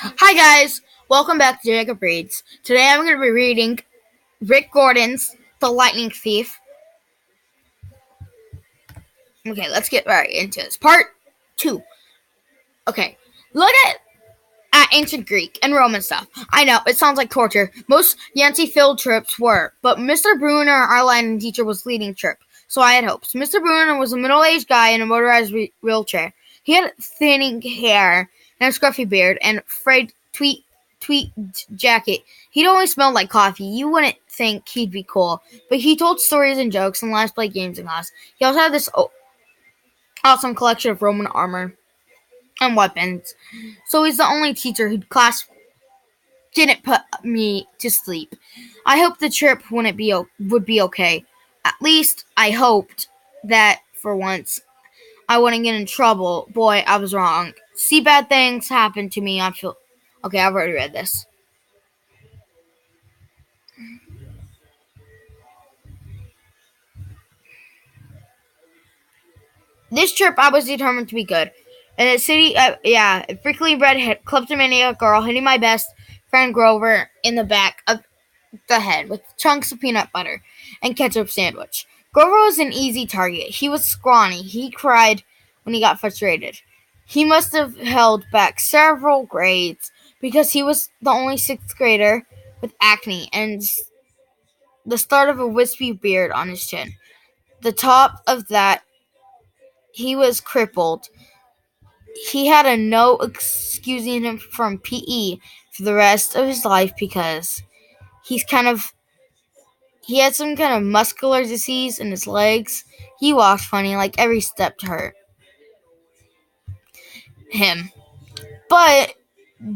Hi guys, welcome back to Jacob Reads. Today I'm going to be reading Rick Gordon's The Lightning Thief. Okay, let's get right into this. Part 2. Okay, look at ancient Greek and Roman stuff. I know, it sounds like torture. Most Yancey field trips were, but Mr. Bruner, our Latin teacher, was leading trip, so I had hopes. Mr. Bruner was a middle-aged guy in a motorized wheelchair. He had thinning hair and a scruffy beard and frayed tweed jacket. He'd always smelled like coffee. You wouldn't think he'd be cool, but he told stories and jokes and liked to play games in class. He also had this awesome collection of Roman armor and weapons. So he's the only teacher whose class didn't put me to sleep. I hoped the trip would be okay. At least I hoped that for once I wouldn't get in trouble. Boy, I was wrong. See bad things happen to me. Okay, I've already read this. This trip, I was determined to be good. In the city, a freakily red kleptomaniac girl hitting my best friend Grover in the back of the head with chunks of peanut butter and ketchup sandwich. Grover was an easy target. He was scrawny. He cried when he got frustrated. He must have held back several grades because he was the only sixth grader with acne and the start of a wispy beard on his chin. The top of that, he was crippled. He had a note excusing him from PE for the rest of his life because he had some kind of muscular disease in his legs. He walked funny, like every step hurt him. But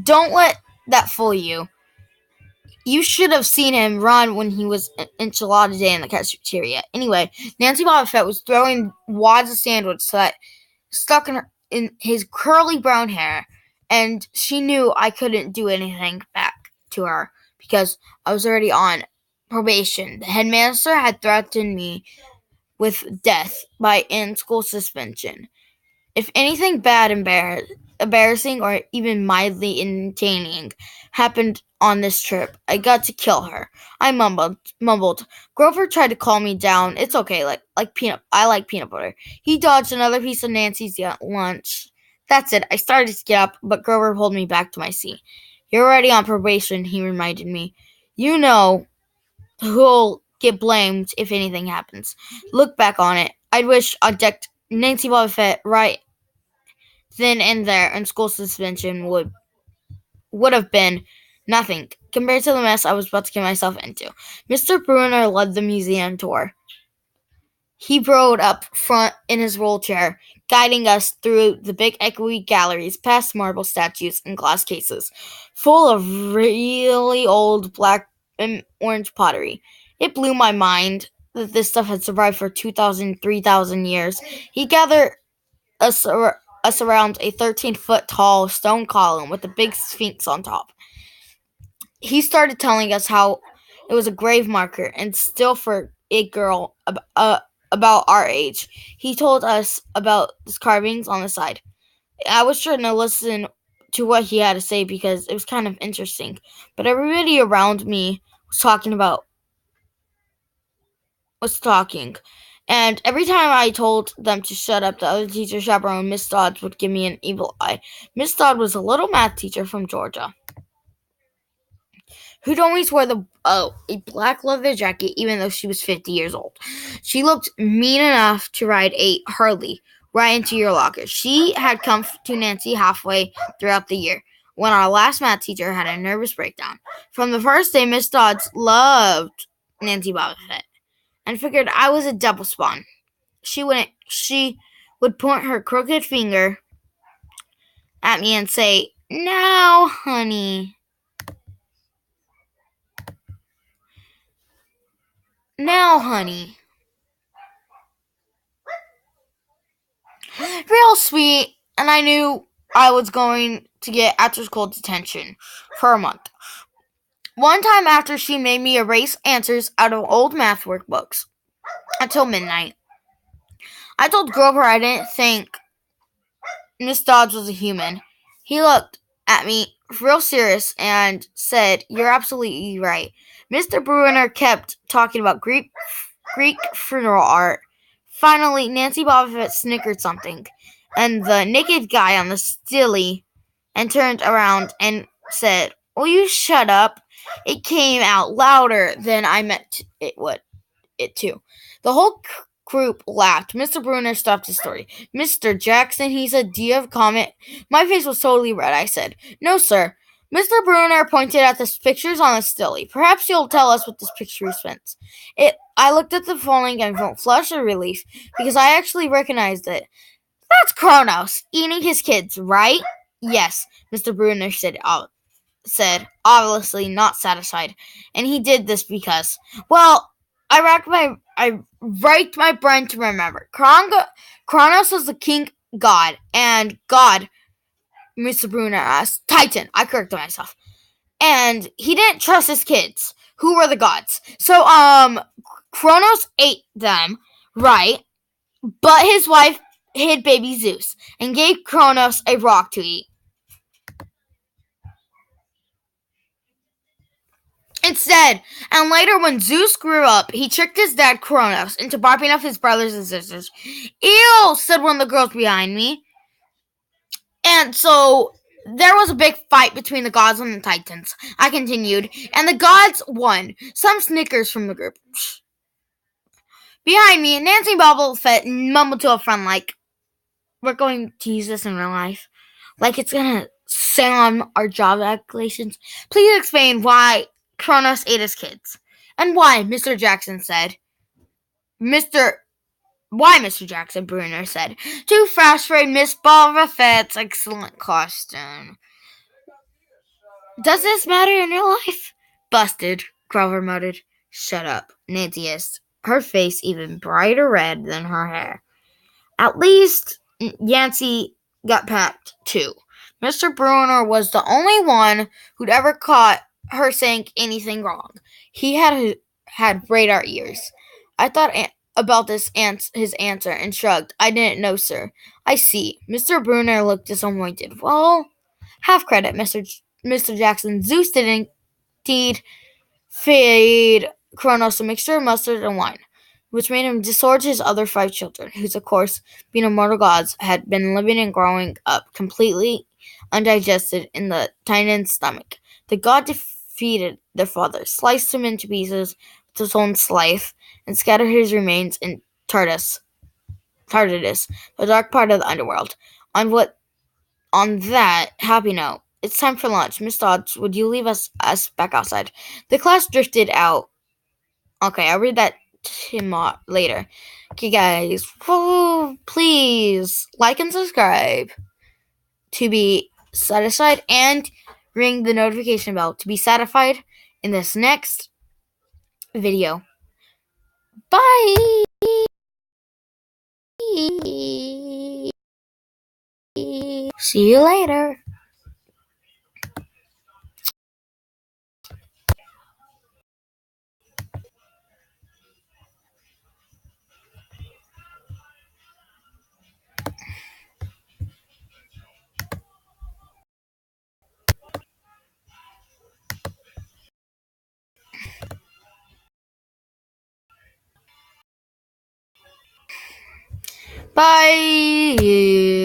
don't let that fool you. You should have seen him run when he was enchilada day in the cafeteria. Anyway, Nancy Boba Fett was throwing wads of sandwich that stuck in his curly brown hair, and she knew I couldn't do anything back to her because I was already on probation. The headmaster had threatened me with death by in-school suspension. If anything bad, embarrassing, or even mildly entertaining happened on this trip, I got to kill her. I mumbled. Grover tried to calm me down. It's okay, I like peanut butter. He dodged another piece of Nancy's lunch. That's it. I started to get up, but Grover pulled me back to my seat. You're already on probation, he reminded me. You know who'll get blamed if anything happens. Look back on it. I'd wish I'd decked Nancy Boba Fett right then and there, and school suspension would have been nothing compared to the mess I was about to get myself into. Mr. Bruner led the museum tour. He rode up front in his wheelchair, guiding us through the big echoey galleries, past marble statues and glass cases, full of really old black and orange pottery. It blew my mind that this stuff had survived for 2,000, 3,000 years. He gathered us around a 13-foot tall stone column with a big sphinx on top. He started telling us how it was a grave marker and still for a girl about our age. He told us about his carvings on the side. I was trying to listen to what he had to say because it was kind of interesting, but everybody around me was talking. And every time I told them to shut up, the other teacher chaperone, Miss Dodds, would give me an evil eye. Miss Dodd was a little math teacher from Georgia who'd always wear a black leather jacket even though she was 50 years old. She looked mean enough to ride a Harley right into your locker. She had come to Nancy halfway throughout the year when our last math teacher had a nervous breakdown. From the first day, Miss Dodds loved Nancy Boba Fett and figured I was a double spawn. She would point her crooked finger at me and say, "Now, honey. Now, honey." Real sweet, and I knew I was going to get after-school detention for a month. One time after she made me erase answers out of old math workbooks until midnight. I told Grover I didn't think Miss Dodds was a human. He looked at me real serious and said, "You're absolutely right." Mr. Bruner kept talking about Greek funeral art. Finally, Nancy Bobbitt snickered something, and the naked guy on the stilly and turned around and said, "Will you shut up?" It came out louder than I meant it to. The whole group laughed. Mr. Bruner stopped his story. "Mr. Jackson," he said, "do you have a comment?" My face was totally red. I said, "No, sir." Mr. Bruner pointed at the pictures on the stilly. "Perhaps you'll tell us what this picture represents." I looked at the falling and felt flushed with relief because I actually recognized it. "That's Kronos eating his kids, right?" "Yes," Mr. Bruner said, obviously not satisfied. "And he did this because, well, I racked my brain to remember. Kronos was the king god, and God," Mr. Bruner asked, "Titan," I corrected myself. "And he didn't trust his kids, who were the gods. So, Kronos ate them, right? But his wife hid baby Zeus and gave Kronos a rock to eat. Instead, and later when Zeus grew up, he tricked his dad Kronos into barking up his brothers and sisters." "Ew," said one of the girls behind me. "And so there was a big fight between the gods and the Titans," I continued, "and the gods won." Some snickers from the group. Behind me, Nancy Bobblefett mumbled to a friend like, "We're going to use this in real life. Like it's gonna say on our job applications. Please explain why Kronos ate his kids." "And why?" Mr. Jackson said. Why, Mr. Jackson, Bruner said. "To frustrate Miss Bobblefett's excellent costume." "Does this matter in real life?" "Busted," Grover muttered. "Shut up," Nancy hissed, her face even brighter red than her hair. At least Yancy got packed, too. Mr. Bruner was the only one who'd ever caught her saying anything wrong. He had radar ears. I thought about his answer and shrugged. "I didn't know, sir." "I see." Mr. Bruner looked disappointed. "Well, half credit, Mr. Jackson. Zeus did indeed feed Kronos a mixture of mustard and wine, which made him disgorge his other 5 children, whose, of course, being immortal gods, had been living and growing up completely undigested in the Titan's stomach. The god defeated their father, sliced him into pieces with his own scythe, and scattered his remains in Tartarus, the dark part of the underworld. On that happy note, it's time for lunch. Miss Dodds, would you leave us back outside?" The class drifted out. Okay, I'll read that later. Okay, guys, please like and subscribe to be satisfied, and ring the notification bell to be satisfied in this next video. Bye! See you later. Bye!